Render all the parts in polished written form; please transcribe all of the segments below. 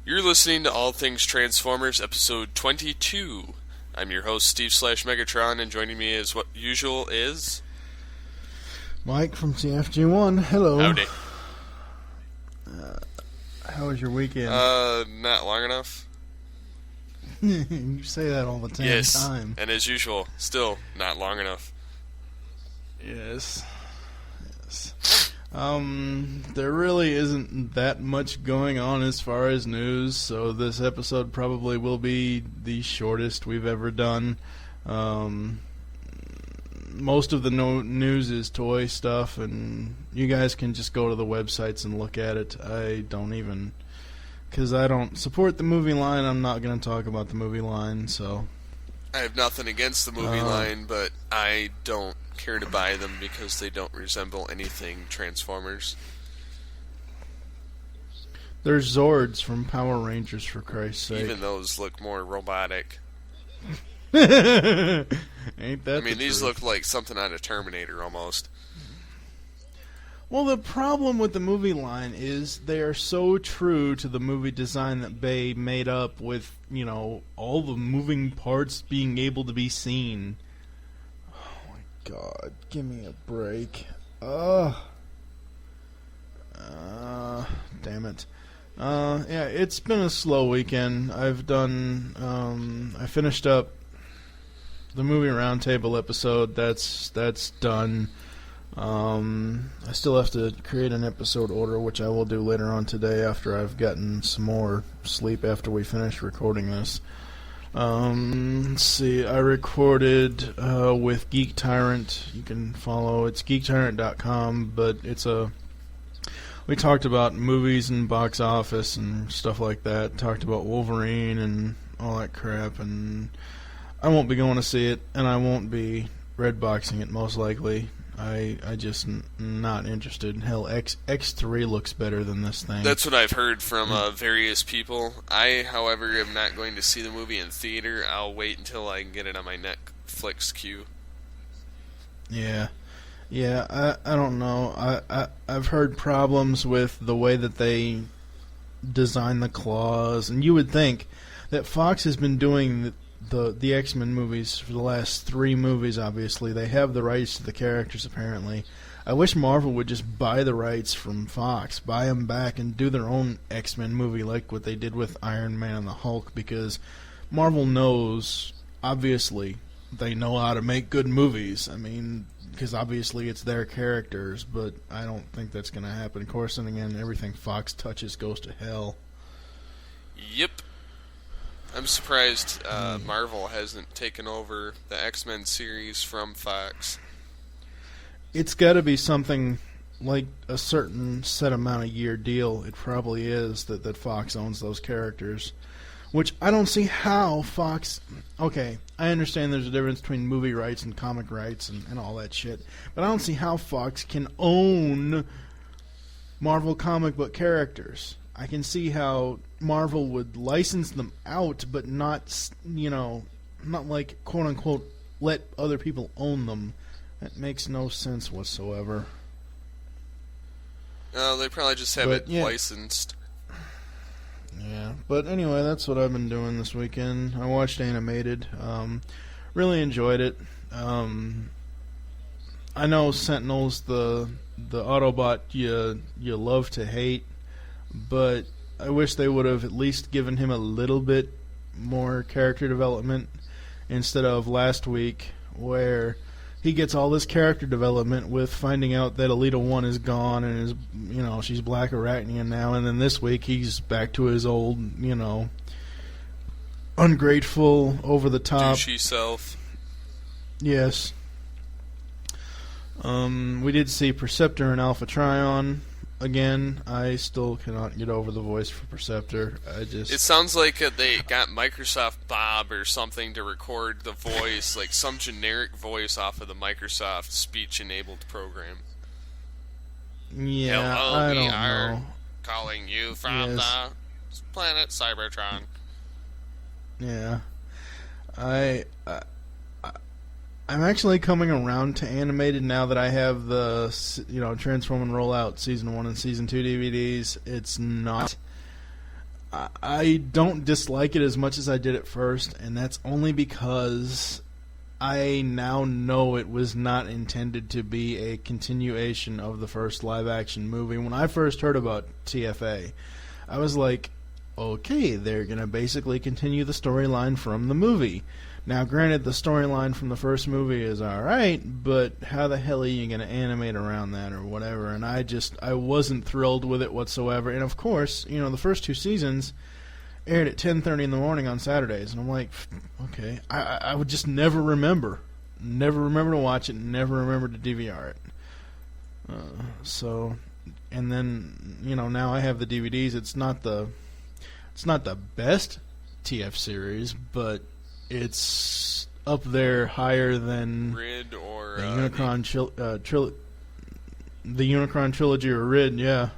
You're listening to All Things Transformers, episode 22. I'm your host, Steve/Megatron, and joining me as what usual is... Mike from CFG1. Hello. Howdy. How was your weekend? Not long enough. You say that all the time. Yes, and as usual, still not long enough. Yes. There really isn't that much going on as far as news, so this episode probably will be the shortest we've ever done. Most of the news is toy stuff, and you guys can just go to the websites and look at it. Because I don't support the movie line, I'm not going to talk about the movie line, so... I have nothing against the movie line, but I don't care to buy them because they don't resemble anything Transformers. There's Zords from Power Rangers, for Christ's sake. Even those look more robotic. Ain't that these look like something out of Terminator almost. Well, the problem with the movie line is they are so true to the movie design that Bay made up with, all the moving parts being able to be seen. Oh my god, give me a break. Damn it. Yeah, it's been a slow weekend. I finished up the movie roundtable episode. That's done. I still have to create an episode order, which I will do later on today after I've gotten some more sleep after we finish recording this. Let's see, I recorded with Geek Tyrant. You can follow, it's geektyrant.com, but we talked about movies and box office and stuff like that, talked about Wolverine and all that crap, and I won't be going to see it, and I won't be redboxing it most likely. I just not interested. Hell, X3 looks better than this thing. That's what I've heard from various people. I, however, am not going to see the movie in theater. I'll wait until I can get it on my Netflix queue. Yeah, I don't know. I've heard problems with the way that they design the claws, and you would think that Fox has been doing the X-Men movies for the last 3 movies. Obviously they have the rights to the characters apparently. I wish Marvel would just buy the rights from Fox, buy them back and do their own X-Men movie like what they did with Iron Man and the Hulk, because Marvel knows, obviously they know how to make good movies. Because obviously it's their characters, but I don't think that's going to happen. Of course, and again, everything Fox touches goes to hell. Yep. I'm surprised Marvel hasn't taken over the X-Men series from Fox. It's got to be something like a certain set amount of year deal. It probably is that Fox owns those characters. Which I don't see how Fox... Okay, I understand there's a difference between movie rights and comic rights and all that shit. But I don't see how Fox can own Marvel comic book characters. I can see how Marvel would license them out, but not, not like, quote-unquote, let other people own them. That makes no sense whatsoever. They probably just have it licensed. Yeah, but anyway, that's what I've been doing this weekend. I watched Animated. Really enjoyed it. I know Sentinel's the Autobot you love to hate, but I wish they would have at least given him a little bit more character development instead of last week where he gets all this character development with finding out that Elita 1 is gone and is, she's Black Arachnian now, and then this week he's back to his old, ungrateful, over-the-top... douchey self. Yes. We did see Perceptor and Alpha Trion again. I still cannot get over the voice for Perceptor. It sounds like they got Microsoft Bob or something to record the voice, like some generic voice off of the Microsoft speech-enabled program. Yeah, hello, I don't we are know. calling you from the planet Cybertron. Yeah. I'm actually coming around to animated now that I have the Transform and Roll Out Season 1 and Season 2 DVDs. It's not... I don't dislike it as much as I did at first, and that's only because I now know it was not intended to be a continuation of the first live-action movie. When I first heard about TFA, I was like, okay, they're going to basically continue the storyline from the movie. Now, granted, the storyline from the first movie is alright, but how the hell are you going to animate around that or whatever? And I wasn't thrilled with it whatsoever. And of course, the first 2 seasons aired at 10:30 in the morning on Saturdays. And I'm like, okay, I would just never remember. Never remember to watch it, never remember to DVR it. And then, now I have the DVDs. It's not the best TF series, but it's up there higher than Rid or the the Unicron trilogy or Rid. Yeah,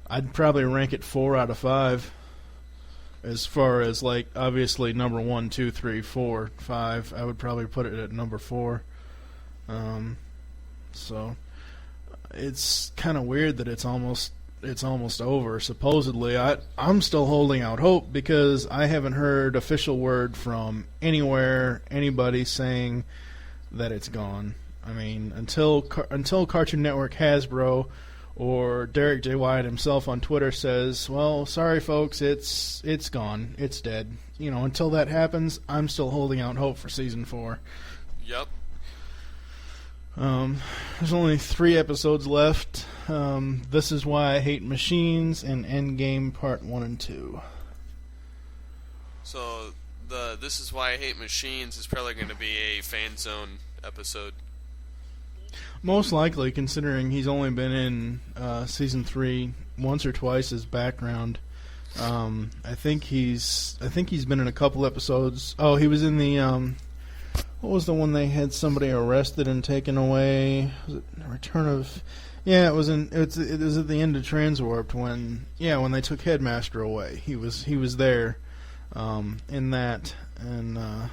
I'd probably rank it 4 out of 5. As far as obviously number 1, 2, 3, 4, 5, I would probably put it at number 4. So it's kind of weird that it's almost over. Supposedly, I'm still holding out hope because I haven't heard official word from anybody saying that it's gone. I mean, until Cartoon Network, Hasbro, or Derek J. Wyatt himself on Twitter says, "Well, sorry folks, it's gone, it's dead." Until that happens, I'm still holding out hope for season 4. Yep. There's only 3 episodes left. This Is Why I Hate Machines and Endgame Part 1 and 2. So the This Is Why I Hate Machines is probably going to be a fan zone episode. Most likely, considering he's only been in season 3 once or twice as background. I think he's been in a couple episodes. Oh, he was in the what was the one they had somebody arrested and taken away? Was it Return of? Yeah, it was at the end of Transwarped when they took Headmaster away. He was there in that, and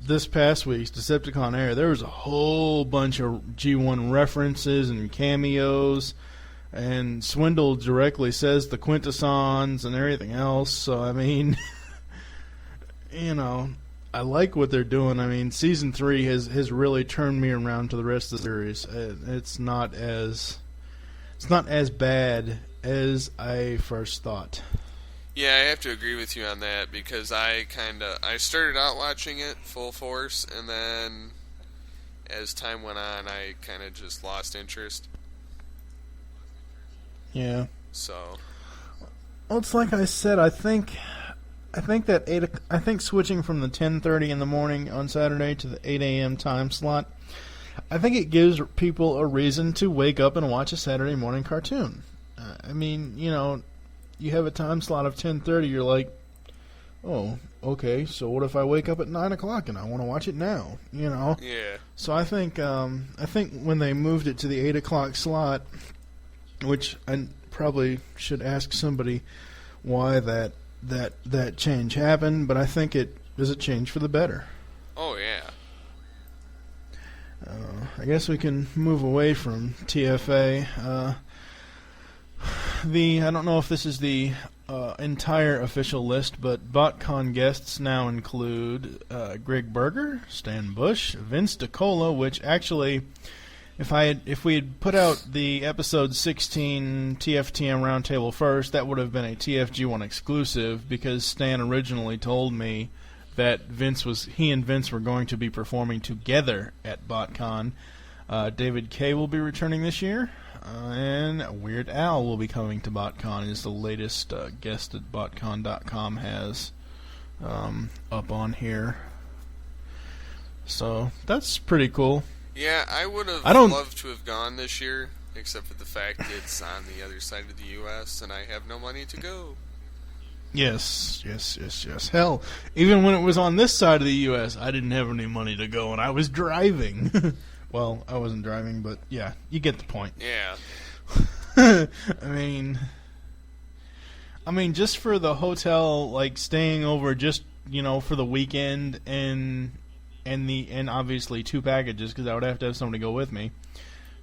this past week's Decepticon Air, there was a whole bunch of G1 references and cameos, and Swindle directly says the Quintessons and everything else. So I mean. I like what they're doing. I mean, season 3 has really turned me around to the rest of the series. It's not as bad as I first thought. Yeah, I have to agree with you on that because I started out watching it full force, and then as time went on, I kind of just lost interest. Yeah. So. Well, it's like I said. I think switching from the 10:30 in the morning on Saturday to the 8 a.m. time slot, I think it gives people a reason to wake up and watch a Saturday morning cartoon. I mean, you have a time slot of 10:30. You're like, oh, okay. So what if I wake up at 9 o'clock and I want to watch it now? Yeah. So I think when they moved it to the 8 o'clock slot, which I probably should ask somebody why that change happened, but I think it was a change for the better. Oh yeah. I guess we can move away from TFA. I don't know if this is the entire official list, but BotCon guests now include Greg Berger, Stan Bush, Vince DiCola, which actually, if we had put out the episode 16 TFTM Roundtable first, that would have been a TFG1 exclusive because Stan originally told me that he and Vince were going to be performing together at BotCon. David Kaye will be returning this year, and Weird Al will be coming to BotCon, is the latest guest that BotCon.com has up on here. So that's pretty cool. Yeah, I would have loved to have gone this year, except for the fact it's on the other side of the U.S., and I have no money to go. Yes. Hell, even when it was on this side of the U.S., I didn't have any money to go, and I was driving. Well, I wasn't driving, but yeah, you get the point. Yeah. I mean, just for the hotel, staying over just, for the weekend and obviously 2 packages, because I would have to have somebody go with me.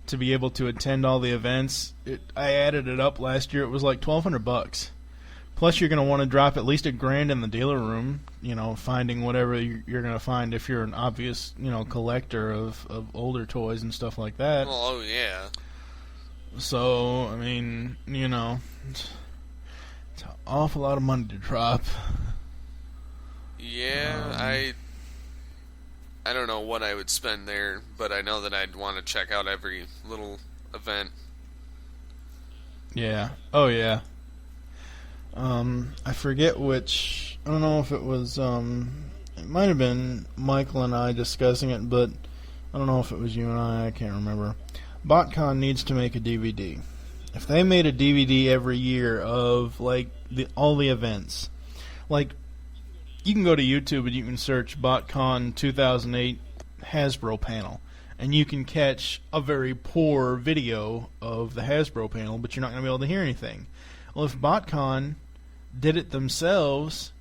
to be able to attend all the events. I added it up last year. It was like $1,200. Plus, you're going to want to drop at least $1,000 in the dealer room, finding whatever you're going to find if you're an obvious, collector of older toys and stuff like that. Oh, yeah. So, I mean, it's an awful lot of money to drop. Yeah, I don't know what I would spend there, but I know that I'd want to check out every little event. Yeah. Oh, yeah. I forget which. I don't know if it was. It might have been Michael and I discussing it, but I don't know if it was you and I. I can't remember. BotCon needs to make a DVD. If they made a DVD every year of like all the events, like you can go to YouTube and you can search BotCon 2008 Hasbro panel, and you can catch a very poor video of the Hasbro panel, but you're not going to be able to hear anything. Well, if BotCon did it themselves,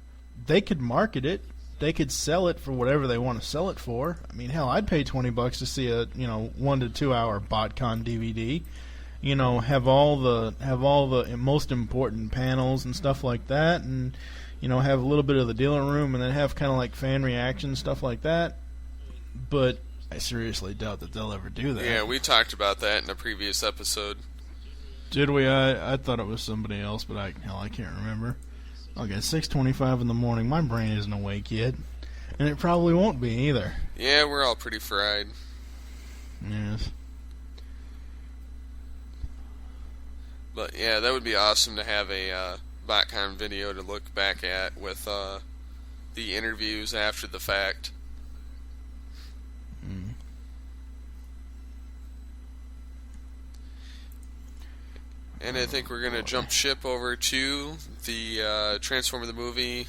they could market it. They could sell it for whatever they want to sell it for. I mean, hell, I'd pay $20 to see a 1 to 2 hour BotCon DVD. Have all the most important panels and stuff like that, and have a little bit of the dealer room, and then have kind of like fan reaction stuff like that. But I seriously doubt that they'll ever do that. Yeah, we talked about that in a previous episode. Did we? I thought it was somebody else, but I can't remember. Okay, 6:25 in the morning. My brain isn't awake yet, and it probably won't be either. Yeah, we're all pretty fried. Yes. But yeah, that would be awesome to have a BotCon video to look back at with the interviews after the fact. And I think we're going to jump ship over to the Transformer the movie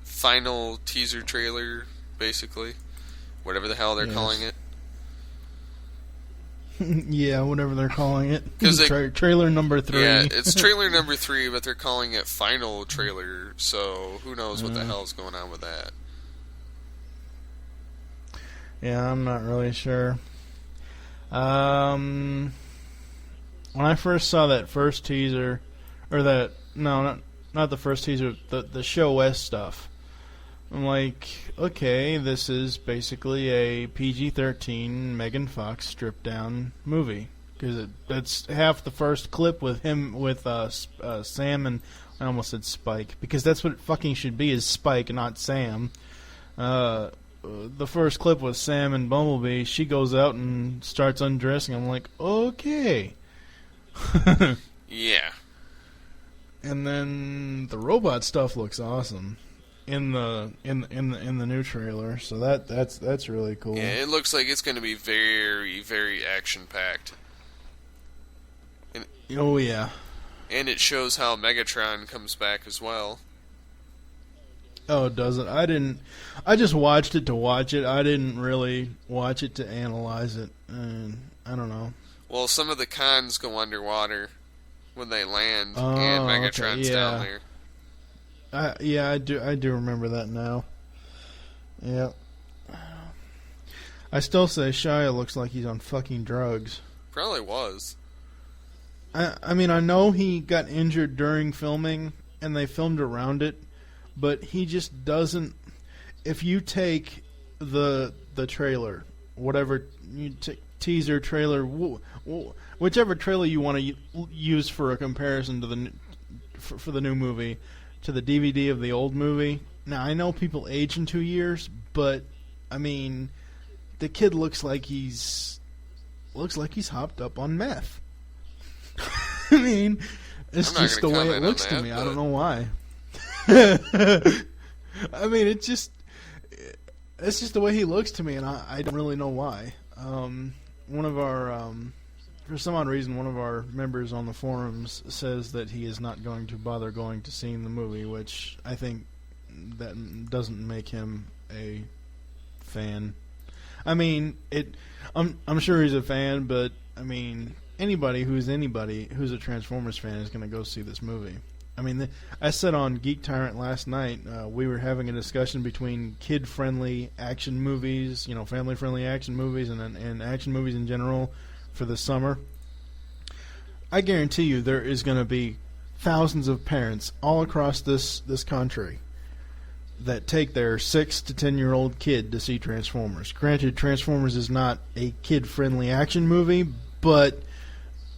final teaser trailer, basically. Whatever the hell they're calling it. Yeah, whatever they're calling it. Trailer number 3. Yeah, it's trailer number 3, but they're calling it final trailer, so who knows what the hell's going on with that. Yeah, I'm not really sure. When I first saw that first teaser, or that, no, not the first teaser, the Show West stuff, I'm like, okay, this is basically a PG-13 Megan Fox stripped down movie, because that's half the first clip with him with Sam and I almost said Spike, because that's what it fucking should be, is Spike, not Sam. The first clip was Sam and Bumblebee. She goes out and starts undressing. I'm like, okay. Yeah. And then the robot stuff looks awesome in the new trailer, so that's really cool. Yeah, it looks like it's going to be very, very action packed. Oh yeah. And it shows how Megatron comes back as well. Oh, does it? I just watched it to watch it. I didn't really watch it to analyze it. And I don't know. Well, some of the cons go underwater when they land, and Megatron's down there. Yeah, I do remember that now. Yeah. I still say Shia looks like he's on fucking drugs. Probably was. I mean, I know he got injured during filming, and they filmed around it, but he just doesn't. If you take the trailer, whatever you take, teaser trailer, whichever trailer you want to use for a comparison to for the new movie, to the DVD of the old movie. Now I know people age in 2 years, but I mean, the kid looks like he's hopped up on meth. I mean, it's just the way it looks to me. I don't know why. I mean, it's just the way he looks to me, and I don't really know why. One of our, for some odd reason, one of our members on the forums says that he is not going to bother going to seeing the movie, which I think that doesn't make him a fan. I mean, I'm sure he's a fan, but I mean, anybody who's a Transformers fan is going to go see this movie. I mean, I said on Geek Tyrant last night, we were having a discussion between kid-friendly action movies, family-friendly action movies, and action movies in general, for the summer, I guarantee you there is going to be thousands of parents all across this country that take their 6 to 10-year-old kid to see Transformers. Granted, Transformers is not a kid-friendly action movie, but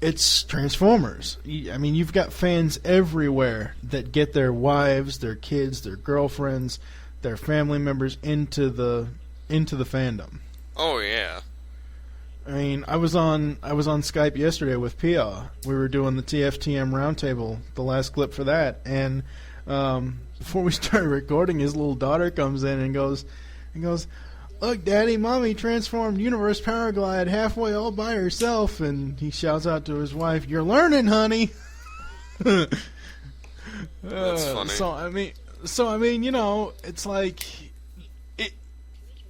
it's Transformers. I mean, you've got fans everywhere that get their wives, their kids, their girlfriends, their family members into the fandom. Oh yeah. I mean, I was on Skype yesterday with Pia. We were doing the TFTM roundtable, the last clip for that, and before we started recording, his little daughter comes in and goes, "Look, Daddy, Mommy transformed Universe Powerglide halfway all by herself," and he shouts out to his wife, "You're learning, honey." That's funny. So I mean, you know, it's like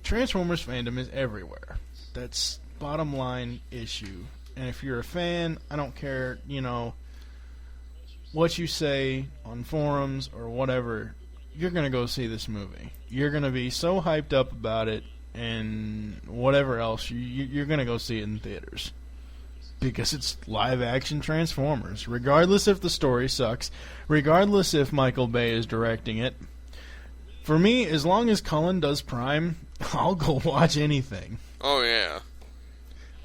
Transformers fandom is everywhere. That's bottom line issue. And if you're a fan, I don't care, you know, what you say on forums or whatever, you're going to go see this movie. You're going to be so hyped up about it and whatever else, you're going to go see it in theaters. Because it's live-action Transformers. Regardless if the story sucks, regardless if Michael Bay is directing it. For me, as long as Cullen does Prime, I'll go watch anything. Oh, yeah.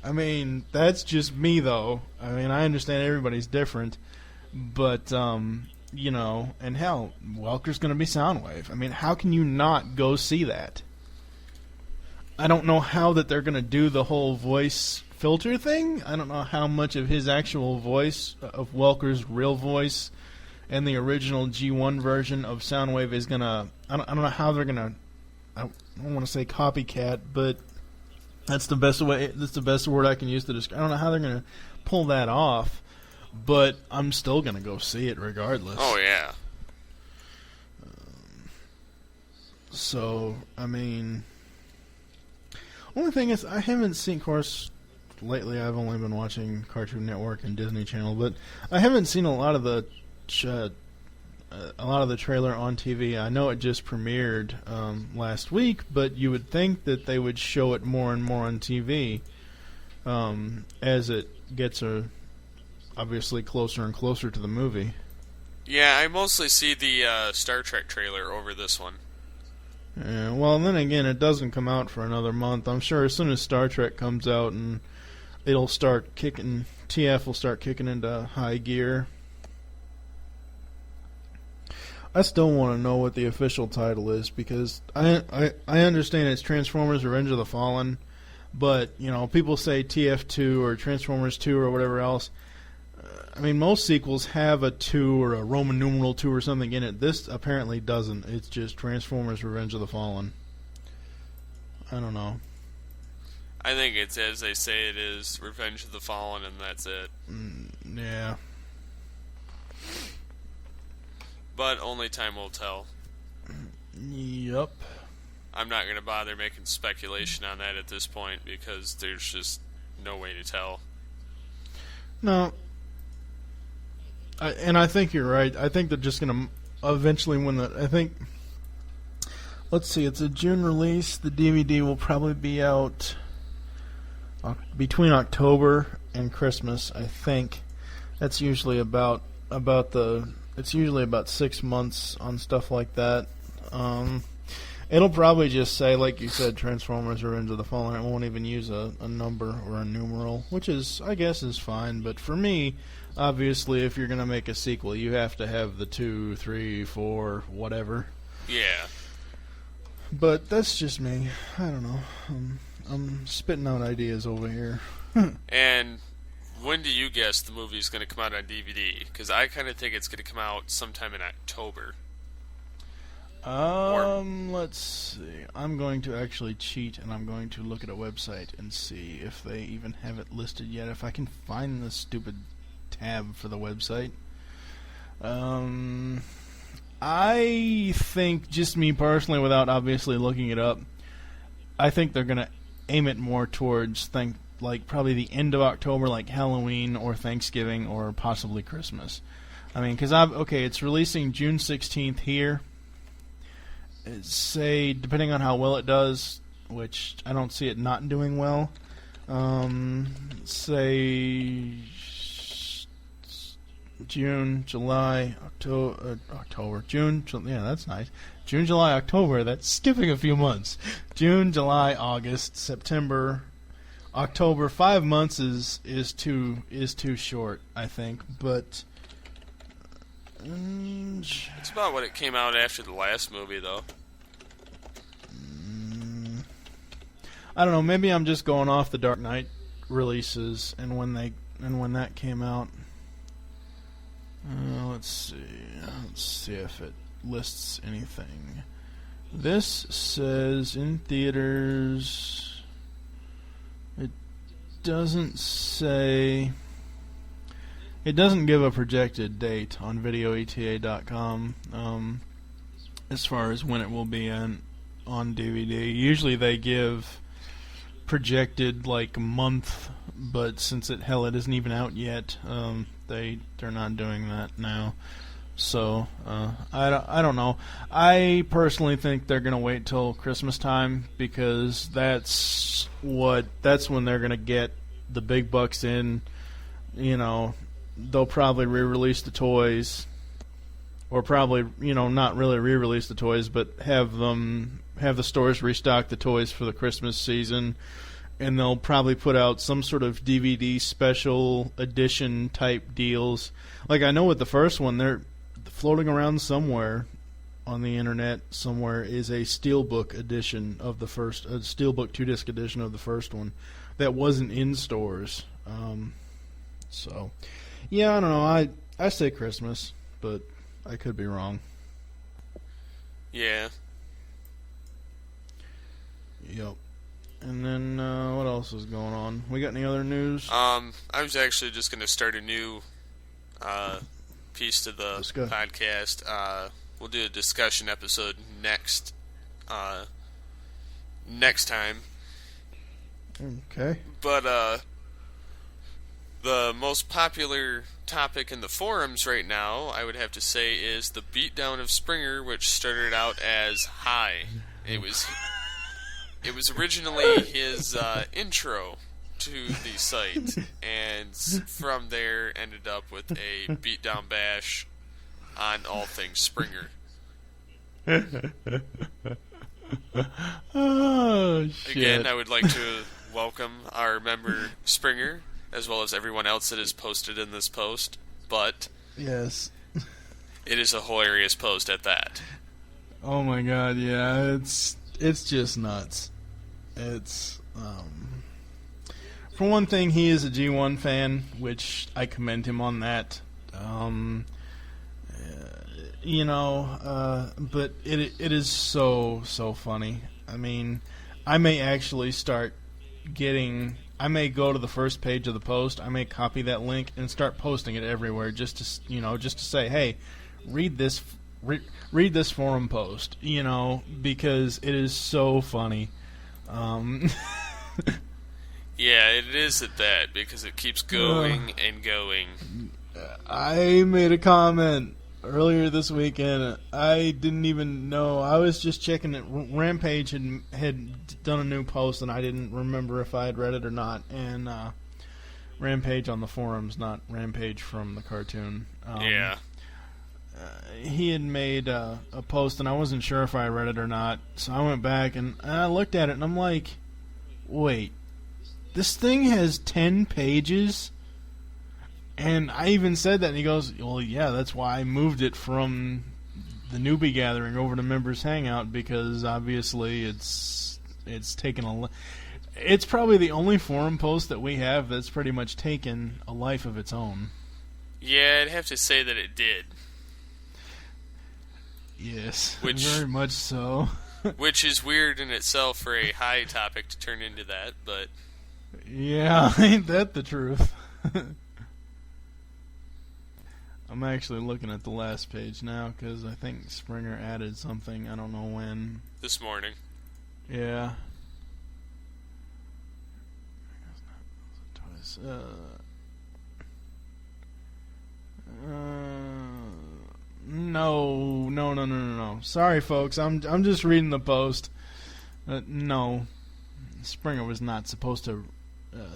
I mean, that's just me, though. I mean, I understand everybody's different. But, you know, and hell, Welker's going to be Soundwave. I mean, how can you not go see that? I don't know how that they're going to do the whole voice filter thing. I don't know how much of his actual voice, of Welker's real voice, and the original G1 version of Soundwave is going to... I don't know how they're going to... I don't want to say copycat, but that's the best way. That's the best word I can use to describe. I don't know how they're going to pull that off, but I'm still going to go see it regardless. Oh yeah. So I mean, only thing is I haven't seen. Of course, lately I've only been watching Cartoon Network and Disney Channel, but I haven't seen a lot of the trailer on TV. I know it just premiered last week, but you would think that they would show it more and more on TV as it gets obviously closer and closer to the movie. Yeah, I mostly see the Star Trek trailer over this one. Yeah, well, then again, it doesn't come out for another month. I'm sure as soon as Star Trek comes out, and it'll start kicking. TF will start kicking into high gear. I still want to know what the official title is, because I understand it's Transformers Revenge of the Fallen, but, you know, people say TF2 or Transformers 2 or whatever else. I mean, most sequels have a 2 or a Roman numeral 2 or something in it. This apparently doesn't. It's just Transformers Revenge of the Fallen. I don't know. I think it's as they say it is, Revenge of the Fallen, and that's it. Yeah. But only time will tell. Yep. I'm not going to bother making speculation on that at this point, because there's just no way to tell. No. I think you're right. I think they're just going to eventually win that. I think, let's see, it's a June release. The DVD will probably be out between October and Christmas, I think. That's usually about it's usually about 6 months on stuff like that. It'll probably just say, like you said, Transformers Revenge of the Fallen. It won't even use a number or a numeral, which is, I guess, is fine. But for me, obviously, if you're going to make a sequel, you have to have the 2, 3, 4, whatever. Yeah. But that's just me. I don't know. I'm spitting out ideas over here. And when do you guess the movie's going to come out on DVD? Because I kind of think it's going to come out sometime in October. Let's see. I'm going to actually cheat, and I'm going to look at a website and see if they even have it listed yet. If I can find the stupid tab for the website. I think, just me personally, without obviously looking it up, I think they're going to aim it more towards, like probably the end of October, like Halloween or Thanksgiving or possibly Christmas. I mean, because it's releasing June 16th here. Say, depending on how well it does, which I don't see it not doing well, Say June, July, October, yeah, that's nice. June, July, October, that's skipping a few months. June, July, August, September, October. 5 months is too short, I think, but it's about what it came out after the last movie, though. I don't know, maybe I'm just going off the Dark Knight releases and when that came out. Let's see if it lists anything. This says in theaters. It doesn't say. It doesn't give a projected date on videoeta.com as far as when it will be on DVD. Usually they give projected like a month, but since it isn't even out yet, they're not doing that now. So I don't know. I personally think they're gonna wait till Christmas time because that's when they're gonna get the big bucks in. You know, they'll probably re-release the toys, or probably not really re-release the toys, but have the stores restock the toys for the Christmas season. And they'll probably put out some sort of DVD special edition type deals. Like I know with the first one, they're floating around somewhere on the internet. Somewhere is a steelbook edition of the first, a steelbook 2-disc edition of the first one that wasn't in stores. So, yeah, I don't know. I say Christmas, but I could be wrong. Yeah. Yep. And then, what else is going on? We got any other news? I was actually just going to start a new piece to the podcast. We'll do a discussion episode next time. Okay. But the most popular topic in the forums right now, I would have to say, is the beatdown of Springer, which started out as Hi. It was originally his intro to the site, and from there ended up with a beatdown bash on all things Springer. Oh, shit. Again, I would like to welcome our member Springer, as well as everyone else that is posted in this post, but yes, it is a hilarious post at that. Oh my god, yeah, it's just nuts. It's, for one thing, he is a G1 fan, which I commend him on that. But it is so funny. I mean, I may actually I may go to the first page of the post, I may copy that link and start posting it everywhere just to say, hey, read this forum post, because it is so funny. Yeah, it is at that, because it keeps going and going. I made a comment earlier this weekend. I didn't even know. I was just checking it. Rampage had done a new post, and I didn't remember if I had read it or not. And Rampage on the forums, not Rampage from the cartoon. Yeah. He had made a post, and I wasn't sure if I read it or not. So I went back, and I looked at it, and I'm like, wait, this thing has 10 pages? And I even said that, and he goes, well, yeah, that's why I moved it from the newbie gathering over to members hangout, because obviously it's taken it's probably the only forum post that we have that's pretty much taken a life of its own. Yeah, I'd have to say that it did. Yes, very much so. Which is weird in itself for a high topic to turn into that, but... Yeah, ain't that the truth? I'm actually looking at the last page now, because I think Springer added something, I don't know when. This morning. Yeah. No. Sorry, folks. I'm just reading the post. No, Springer was not supposed to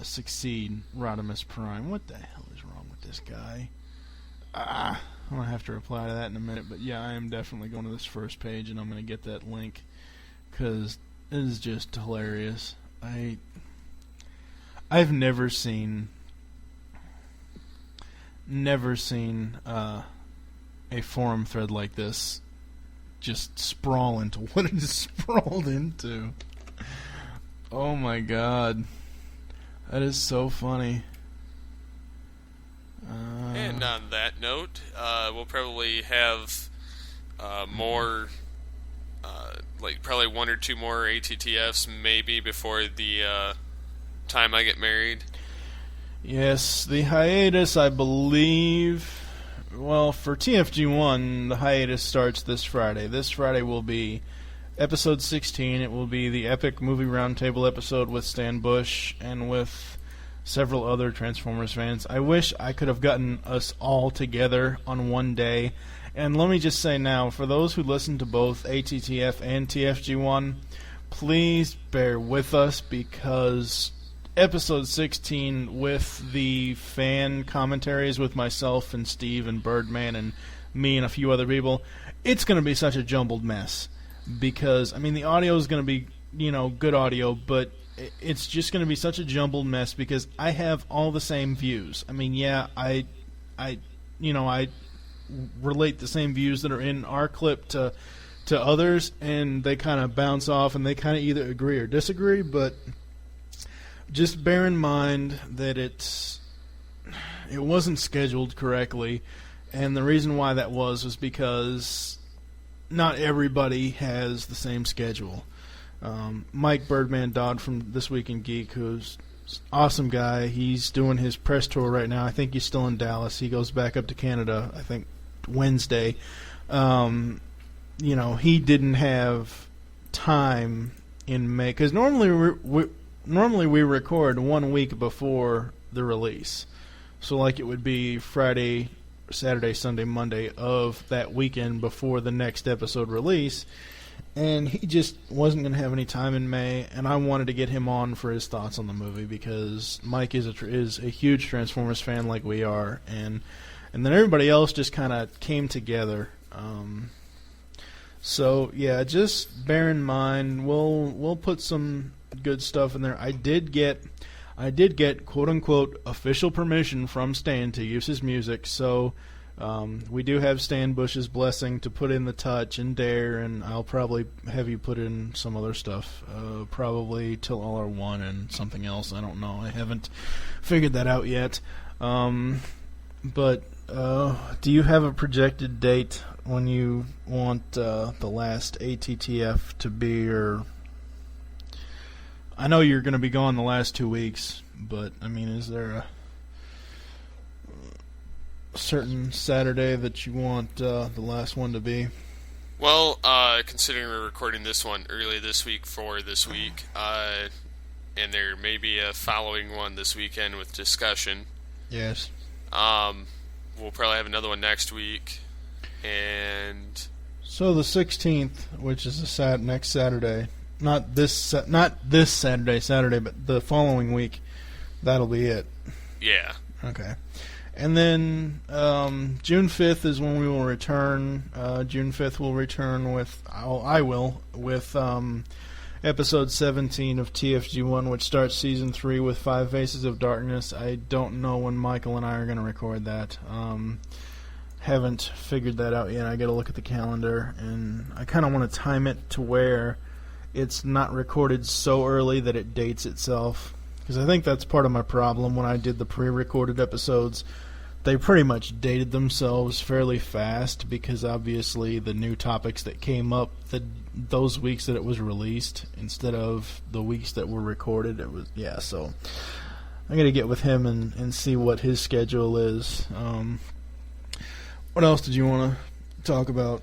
succeed Rodimus Prime. What the hell is wrong with this guy? I'm going to have to reply to that in a minute. But yeah, I am definitely going to this first page, and I'm going to get that link because it is just hilarious. I've never seen a forum thread like this just sprawl into what it is sprawled into. Oh my god. That is so funny. And on that note, we'll probably have more, probably one or two more ATTFs maybe before the time I get married. Yes, the hiatus, I believe. Well, for TFG1, the hiatus starts this Friday. This Friday will be episode 16. It will be the epic movie roundtable episode with Stan Bush and with several other Transformers fans. I wish I could have gotten us all together on one day. And let me just say now, for those who listen to both ATTF and TFG1, please bear with us because episode 16 with the fan commentaries with myself and Steve and Birdman and me and a few other people, it's going to be such a jumbled mess. Because, I mean, the audio is going to be, good audio, but it's just going to be such a jumbled mess because I have all the same views. I mean, yeah, I relate the same views that are in our clip to others, and they kind of bounce off, and they kind of either agree or disagree, but just bear in mind that it wasn't scheduled correctly, and the reason why that was because not everybody has the same schedule. Mike Birdman Dodd from This Week in Geek, who's an awesome guy, he's doing his press tour right now. I think he's still in Dallas. He goes back up to Canada, I think, Wednesday. He didn't have time in May, because normally we record 1 week before the release. So, like, it would be Friday, Saturday, Sunday, Monday of that weekend before the next episode release. And he just wasn't going to have any time in May, and I wanted to get him on for his thoughts on the movie because Mike is a huge Transformers fan like we are, and then everybody else just kind of came together. So yeah, just bear in mind we'll put some good stuff in there. I did get quote unquote official permission from Stan to use his music, so we do have Stan Bush's blessing to put in the touch and dare, and I'll probably have you put in some other stuff, probably Till All Are One and something else. I don't know. I haven't figured that out yet. But do you have a projected date when you want the last ATTF to be? Or I know you're going to be gone the last 2 weeks, but I mean, is there a certain Saturday that you want the last one to be? Well, considering we're recording this one early this week for this week, and there may be a following one this weekend with discussion. Yes. We'll probably have another one next week, and so the 16th, which is next Saturday, not this Saturday, but the following week, that'll be it. Yeah. Okay. And then June 5th is when we will return. June 5th we'll return with episode 17 of TFG1, which starts season 3 with 5 Faces of Darkness. I don't know when Michael and I are going to record that. Haven't figured that out yet. I got to look at the calendar, and I kind of want to time it to where it's not recorded so early that it dates itself. Because I think that's part of my problem when I did the pre-recorded episodes. They pretty much dated themselves fairly fast because obviously the new topics that came up those weeks that it was released instead of the weeks that were recorded. So I got to get with him and see what his schedule is. What else did you want to talk about?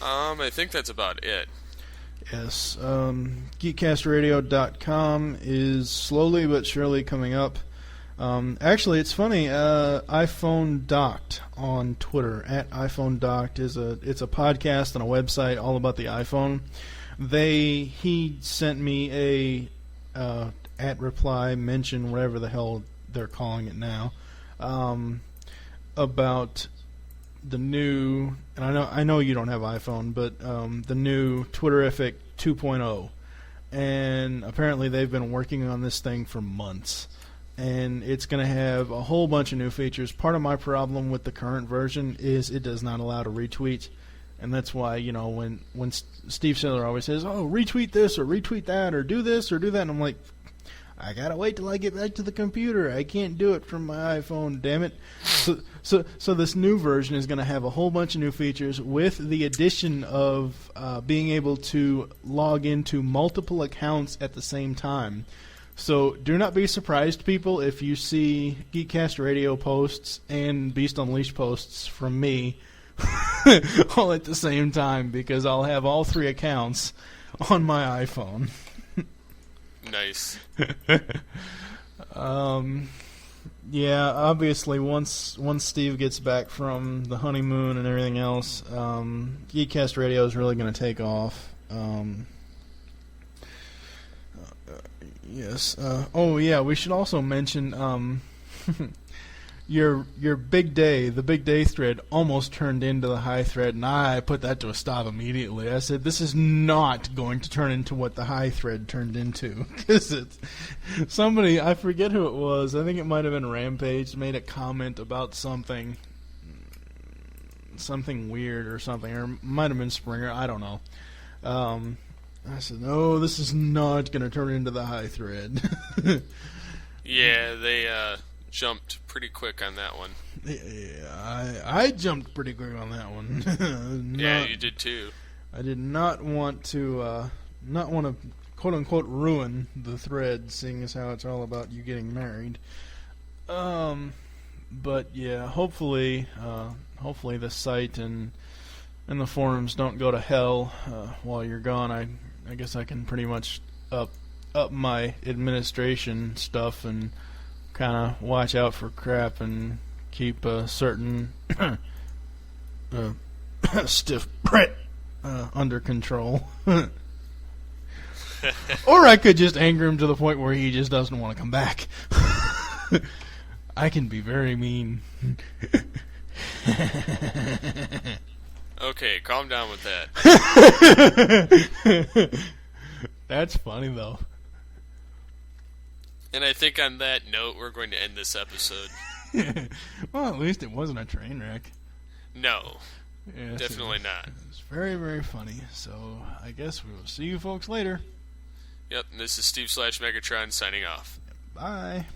I think that's about it. Yes. GeekCastRadio.com is slowly but surely coming up. Actually, it's funny. iPhone Docked on Twitter at iPhone Docked it's a podcast and a website all about the iPhone. He sent me reply mention, whatever the hell they're calling it now, about the new, and I know you don't have iPhone, but the new Twitterific 2.0, and apparently they've been working on this thing for months, and it's going to have a whole bunch of new features. Part of my problem with the current version is it does not allow to retweet, and that's why, you know, when Steve Siller always says, oh, retweet this or retweet that or do this or do that, and I'm like, I gotta wait till I get back to the computer. I can't do it from my iPhone, damn it. So this new version is going to have a whole bunch of new features with the addition of being able to log into multiple accounts at the same time. So do not be surprised, people, if you see Geekcast Radio posts and Beast Unleashed posts from me all at the same time, because I'll have all 3 accounts on my iPhone. Nice. Yeah, obviously once Steve gets back from the honeymoon and everything else, Geekcast Radio is really going to take off. Yes. Oh yeah, we should also mention your big day, the big day thread almost turned into the high thread, and I put that to a stop immediately. I said, this is not going to turn into what the high thread turned into. Because it's somebody, I forget who it was, I think it might have been Rampage, made a comment about something weird or something, or it might have been Springer, I don't know. I said, no, this is not going to turn into the high thread. Yeah, they jumped pretty quick on that one. Yeah, I jumped pretty quick on that one. Yeah, you did too. I did not want to quote unquote ruin the thread, seeing as how it's all about you getting married. But yeah, hopefully the site and the forums don't go to hell while you're gone. I guess I can pretty much up my administration stuff and kind of watch out for crap and keep a certain stiff Brit under control. Or I could just anger him to the point where he just doesn't want to come back. I can be very mean. Okay, calm down with that. That's funny, though. And I think on that note, we're going to end this episode. Well, at least it wasn't a train wreck. No, Yes, definitely not. It's very, very funny. So I guess we will see you folks later. Yep, and this is Steve / Megatron signing off. Bye.